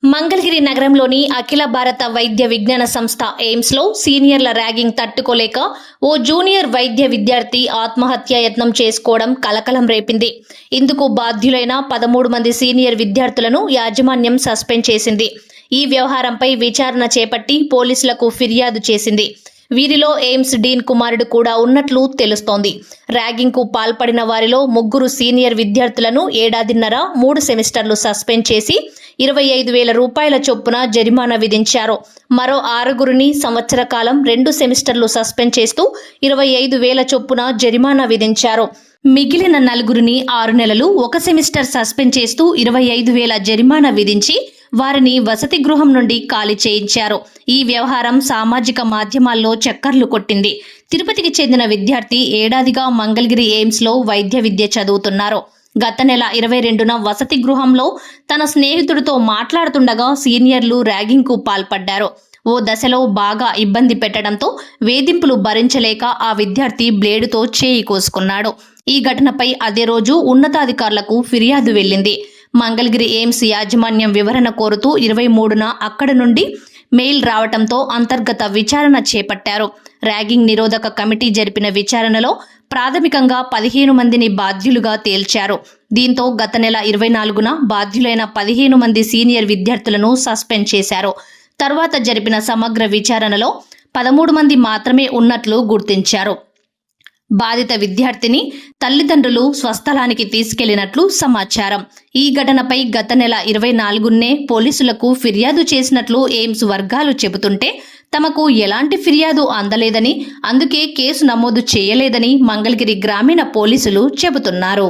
మంగళగిరి నగరంలోని అఖిల భారత వైద్య విజ్ఞాన సంస్థ ఎయిమ్స్ లో సీనియర్ల ర్యాగింగ్ తట్టుకోలేక ఓ జూనియర్ వైద్య విద్యార్థి ఆత్మహత్య యత్నం చేసుకోవడం కలకలం రేపింది. ఇందుకు బాధ్యులైన 13 మంది సీనియర్ విద్యార్థులను యాజమాన్యం సస్పెండ్ చేసింది. ఈ వ్యవహారంపై విచారణ చేపట్టి పోలీసులకు ఫిర్యాదు చేసింది. వీరిలో ఎయిమ్స్ డీన్ కుమారుడు కూడా ఉన్నట్లు తెలుస్తోంది. ర్యాగింగ్ కు పాల్పడిన వారిలో 3 సీనియర్ విద్యార్థులను 3 సెమిస్టర్లు సస్పెండ్ చేసి 25,000 రూపాయల చొప్పున జరిమానా విధించారు. మరో 6 సంవత్సర కాలం 2 సెమిస్టర్లు సస్పెండ్ చేస్తూ 25,000 చొప్పున జరిమానా విధించారు. మిగిలిన 4 6 నెలలు 1 సెమిస్టర్ సస్పెండ్ చేస్తూ 25,000 జరిమానా విధించి వారిని వసతి గృహం నుండి ఖాళీ చేయించారు. ఈ వ్యవహారం సామాజిక మాధ్యమాల్లో చక్కర్లు కొట్టింది. తిరుపతికి చెందిన విద్యార్థి ఏడాదిగా మంగళగిరి ఎయిమ్స్ లో వైద్య విద్య చదువుతున్నారు. గత నెల 22న వసతి గృహంలో తన స్నేహితుడితో మాట్లాడుతుండగా సీనియర్లు ర్యాగింగ్ కు పాల్పడ్డారు. ఓ దశలో బాగా ఇబ్బంది పెట్టడంతో వేధింపులు భరించలేక ఆ విద్యార్థి బ్లేడుతో చేయి కోసుకున్నాడు. ఈ ఘటనపై అదే రోజు ఉన్నతాధికారులకు ఫిర్యాదు వెళ్లింది. మంగళగిరి ఎయిమ్స్ యాజమాన్యం వివరణ కోరుతూ 23న అక్కడి నుండి మెయిల్ రావడంతో అంతర్గత విచారణ చేపట్టారు. ర్యాగింగ్ నిరోధక కమిటీ జరిపిన విచారణలో ప్రాథమికంగా 15 మందిని బాధ్యులుగా తేల్చారు. దీంతో గత నెల 24న బాధ్యులైన 15 మంది సీనియర్ విద్యార్థులను సస్పెండ్ చేశారు. తర్వాత జరిపిన సమగ్ర విచారణలో 13 మంది మాత్రమే ఉన్నట్లు గుర్తించారు. బాధిత విద్యార్థిని తల్లిదండ్రులు స్వస్థలానికి తీసుకెళ్లినట్లు సమాచారం. ఈ ఘటనపై గత నెల 24నే పోలీసులకు ఫిర్యాదు చేసినట్లు ఎయిమ్స్ వర్గాలు చెబుతుంటే తమకు ఎలాంటి ఫిర్యాదు అందలేదని, అందుకే కేసు నమోదు చేయలేదని మంగళగిరి గ్రామీణ పోలీసులు చెబుతున్నారు.